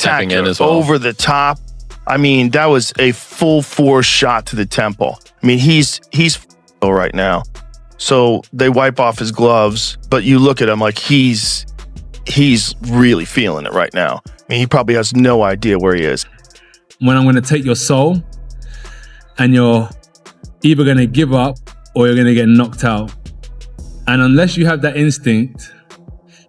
spectacular. Over the top. I mean, that was a full force shot to the temple. I mean, he's right now. So they wipe off his gloves, but you look at him like he's really feeling it right now. I mean, he probably has no idea where he is. When I'm going to take your soul, and you're either going to give up or you're going to get knocked out. And unless you have that instinct,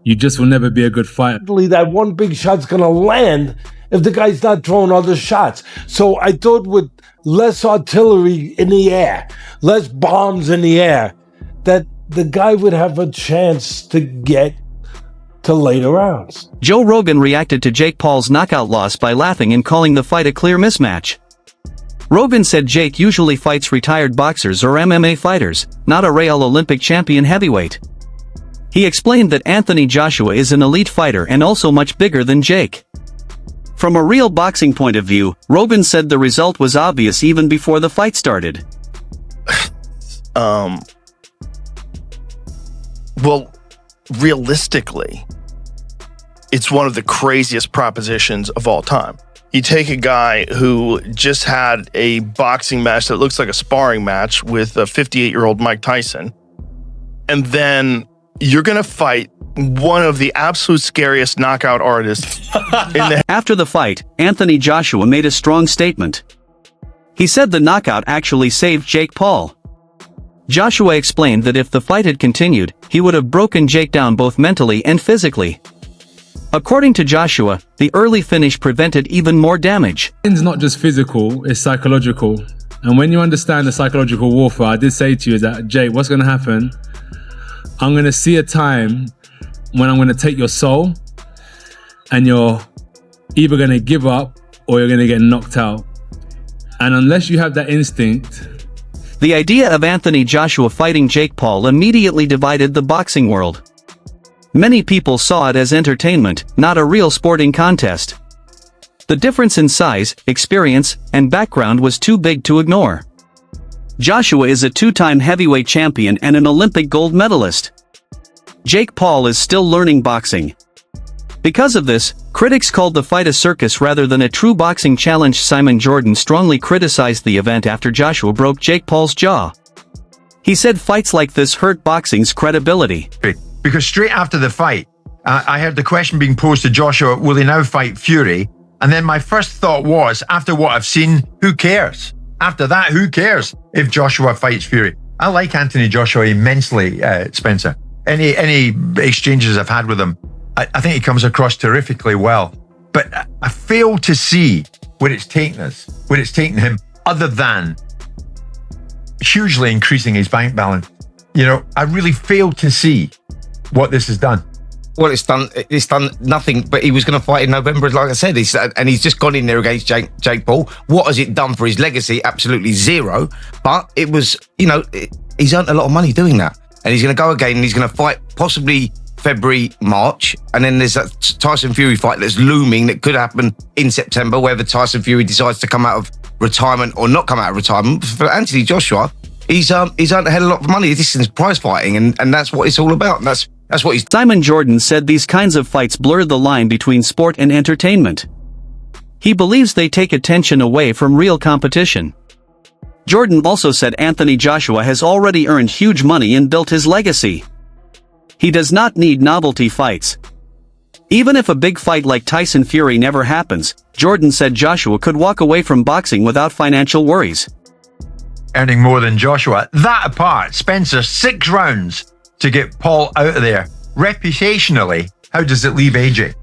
you just will never be a good fighter. That one big shot's going to land if the guy's not throwing other shots. So I thought with less artillery in the air, less bombs in the air, that the guy would have a chance to get to later rounds. Joe Rogan reacted to Jake Paul's knockout loss by laughing and calling the fight a clear mismatch. Rogan said Jake usually fights retired boxers or MMA fighters, not a real Olympic champion heavyweight. He explained that Anthony Joshua is an elite fighter and also much bigger than Jake. From a real boxing point of view, Rogan said the result was obvious even before the fight started. Well, realistically, it's one of the craziest propositions of all time. You take a guy who just had a boxing match that looks like a sparring match with a 58-year-old Mike Tyson, and then you're going to fight one of the absolute scariest knockout artists in the... After the fight, Anthony Joshua made a strong statement. He said the knockout actually saved Jake Paul. Joshua explained that if the fight had continued, he would have broken Jake down both mentally and physically. According to Joshua, the early finish prevented even more damage. It's not just physical, it's psychological. And when you understand the psychological warfare, I did say to you that, Jake, what's going to happen? I'm going to see a time when I'm going to take your soul, and you're either going to give up or you're going to get knocked out. And unless you have that instinct... The idea of Anthony Joshua fighting Jake Paul immediately divided the boxing world. Many people saw it as entertainment, not a real sporting contest. The difference in size, experience, and background was too big to ignore. Joshua is a two-time heavyweight champion and an Olympic gold medalist. Jake Paul is still learning boxing. Because of this, critics called the fight a circus rather than a true boxing challenge. Simon Jordan strongly criticized the event after Joshua broke Jake Paul's jaw. He said fights like this hurt boxing's credibility. Because straight after the fight, I heard the question being posed to Joshua, will he now fight Fury? And then my first thought was, after what I've seen, who cares? After that, who cares if Joshua fights Fury? I like Anthony Joshua immensely, Spencer. Any exchanges I've had with him, I think he comes across terrifically well. But I fail to see where it's taken us, where it's taken him, other than hugely increasing his bank balance. You know, I really fail to see what this has done. Well, it's done nothing, but he was going to fight in November, like I said, and he's just gone in there against Jake Paul. What has it done for his legacy? Absolutely zero. But it was, you know, he's earned a lot of money doing that. And he's going to go again, and he's going to fight possibly February, March, and then there's that Tyson Fury fight that's looming that could happen in September, whether Tyson Fury decides to come out of retirement or not come out of retirement. For Anthony Joshua, he's earned a hell of a lot of money. This is prize fighting, and that's what it's all about. That's what he's... Simon Jordan said these kinds of fights blur the line between sport and entertainment. He believes they take attention away from real competition. Jordan also said Anthony Joshua has already earned huge money and built his legacy. He does not need novelty fights. Even if a big fight like Tyson Fury never happens, Jordan said Joshua could walk away from boxing without financial worries. Earning more than Joshua. That apart, Spencer, 6 rounds to get Paul out of there. Reputationally, how does it leave AJ?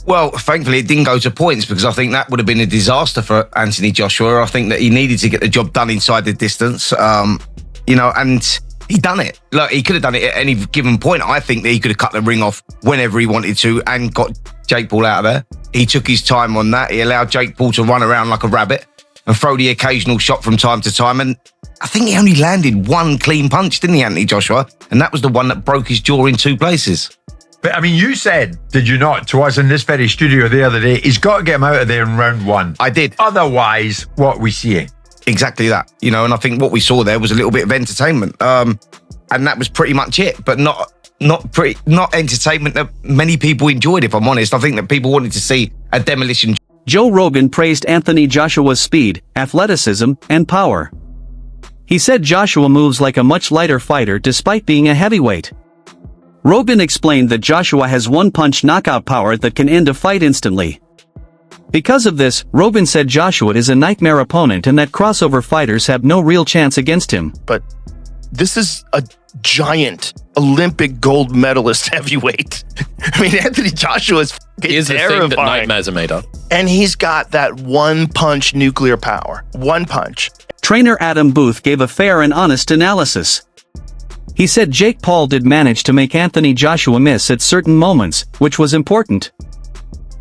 Well, thankfully it didn't go to points, because I think that would have been a disaster for Anthony Joshua. I think that he needed to get the job done inside the distance, you know, and he done it. Look, he could have done it at any given point. I think that he could have cut the ring off whenever he wanted to and got Jake Paul out of there. He took his time on that. He allowed Jake Paul to run around like a rabbit and throw the occasional shot from time to time. And I think he only landed one clean punch, didn't he, Anthony Joshua? And that was the one that broke his jaw in 2 places. But I mean, you said, did you not, to us in this very studio the other day, he's got to get him out of there in round 1. I did. Otherwise, what are we seeing? Exactly that, you know, and I think what we saw there was a little bit of entertainment, and that was pretty much it. But not entertainment that many people enjoyed. If I'm honest, I think that people wanted to see a demolition Joe Rogan praised Anthony Joshua's speed, athleticism, and power. He said Joshua moves like a much lighter fighter despite being a heavyweight. Rogan explained that Joshua has one-punch knockout power that can end a fight instantly. Because of this, Rogan said Joshua is a nightmare opponent and that crossover fighters have no real chance against him. But this is a giant Olympic gold medalist heavyweight. I mean, Anthony Joshua is Here's the thing terrifying. that nightmares are made of. And he's got that one-punch nuclear power. One punch. Trainer Adam Booth gave a fair and honest analysis. He said Jake Paul did manage to make Anthony Joshua miss at certain moments, which was important.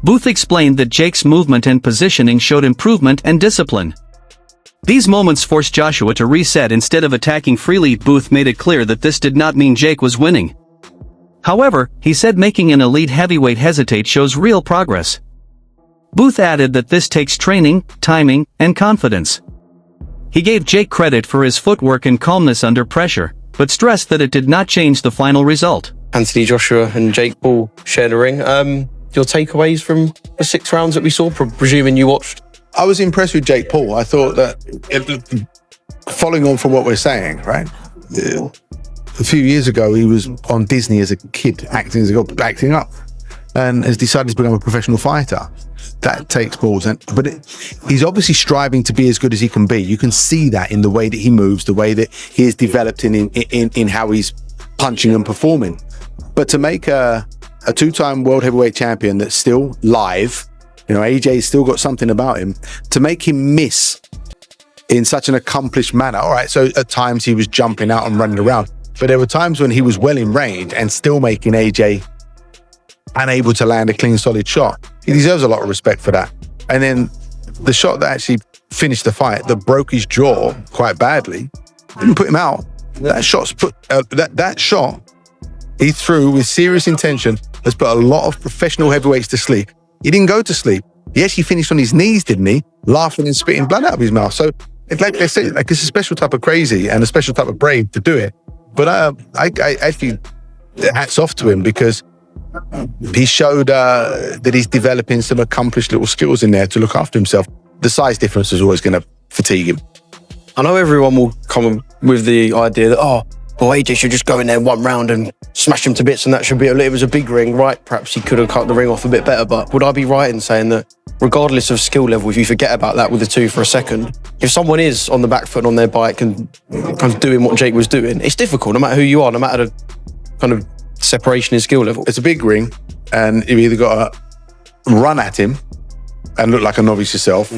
Booth explained that Jake's movement and positioning showed improvement and discipline. These moments forced Joshua to reset instead of attacking freely. Booth made it clear that this did not mean Jake was winning. However, he said making an elite heavyweight hesitate shows real progress. Booth added that this takes training, timing, and confidence. He gave Jake credit for his footwork and calmness under pressure, but stressed that it did not change the final result. Anthony Joshua and Jake Paul shared a ring. Your takeaways from the 6 rounds that we saw, presuming you watched? I was impressed with Jake Paul. I thought that, following on from what we're saying, right? A few years ago, he was on Disney as a kid, acting up, and has decided to become a professional fighter. That takes balls, but he's obviously striving to be as good as he can be. You can see that in the way that he moves, the way that he is developed in how he's punching and performing. But to make a 2-time world heavyweight champion that's still live, AJ's still got something about him, to make him miss in such an accomplished manner. All right, so at times he was jumping out and running around, but there were times when he was well in range and still making AJ unable to land a clean, solid shot. He deserves a lot of respect for that. And then the shot that actually finished the fight, that broke his jaw quite badly, didn't put him out. That shot he threw with serious intention has put a lot of professional heavyweights to sleep. He didn't go to sleep. He actually finished on his knees, didn't he? Laughing and spitting blood out of his mouth. So, like I said, it's a special type of crazy and a special type of brave to do it. But I actually, hats off to him, because he showed that he's developing some accomplished little skills in there to look after himself. The size difference is always going to fatigue him. I know everyone will come with the idea that, AJ should just go in there 1 round and smash him to bits, and that should be it was a big ring, right? Perhaps he could have cut the ring off a bit better, but would I be right in saying that regardless of skill level, if you forget about that with the 2 for a second, if someone is on the back foot on their bike and kind of doing what Jake was doing, it's difficult no matter who you are, no matter the kind of separation in skill level. It's a big ring, and you've either got to run at him and look like a novice yourself,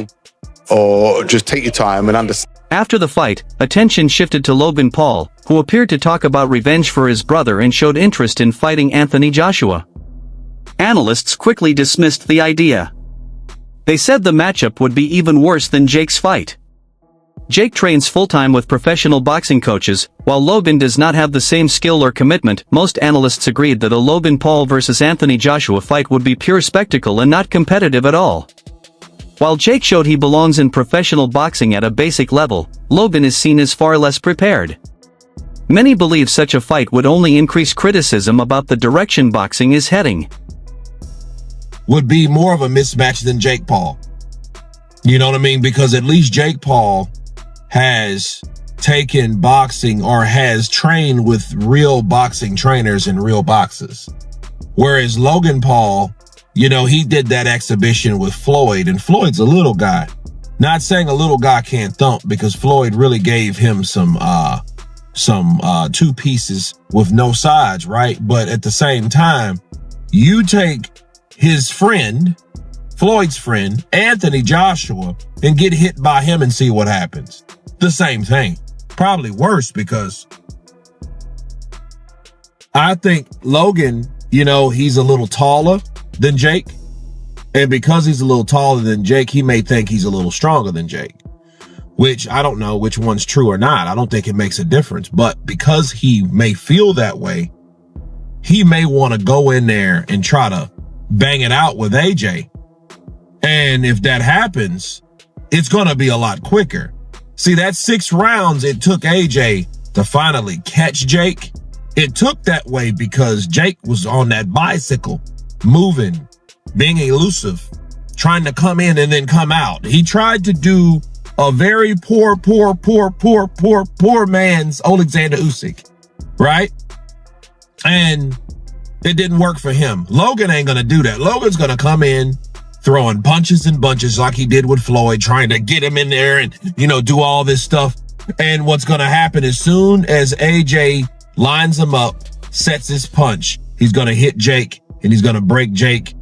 or just take your time and understand. After the fight, attention shifted to Logan Paul, who appeared to talk about revenge for his brother and showed interest in fighting Anthony Joshua. Analysts quickly dismissed the idea. They said the matchup would be even worse than Jake's fight. Jake trains full-time with professional boxing coaches, while Logan does not have the same skill or commitment. Most analysts agreed that a Logan Paul versus Anthony Joshua fight would be pure spectacle and not competitive at all. While Jake showed he belongs in professional boxing at a basic level, Logan is seen as far less prepared. Many believe such a fight would only increase criticism about the direction boxing is heading. Would be more of a mismatch than Jake Paul. You know what I mean? Because at least Jake Paul has taken boxing, or has trained with real boxing trainers and real boxers. Whereas Logan Paul, he did that exhibition with Floyd, and Floyd's a little guy. Not saying a little guy can't thump, because Floyd really gave him some 2 pieces with no sides, right? But at the same time, you take his friend, Floyd's friend, Anthony Joshua, and get hit by him and see what happens. The same thing. Probably worse, because I think Logan, he's a little taller than Jake. And because he's a little taller than Jake, he may think he's a little stronger than Jake. Which I don't know which one's true or not. I don't think it makes a difference. But because he may feel that way, he may want to go in there and try to bang it out with AJ. And if that happens, it's going to be a lot quicker. See, that 6 rounds it took AJ to finally catch Jake. It took that way because Jake was on that bicycle, moving, being elusive. trying to come in and then come out. He tried to do a very poor man's Alexander Usyk, right? And it didn't work for him. Logan ain't gonna do that. Logan's gonna come in throwing bunches and bunches like he did with Floyd, trying to get him in there and, you know, do all this stuff. And what's gonna happen as soon as AJ lines him up, sets his punch, he's gonna hit Jake and he's gonna break Jake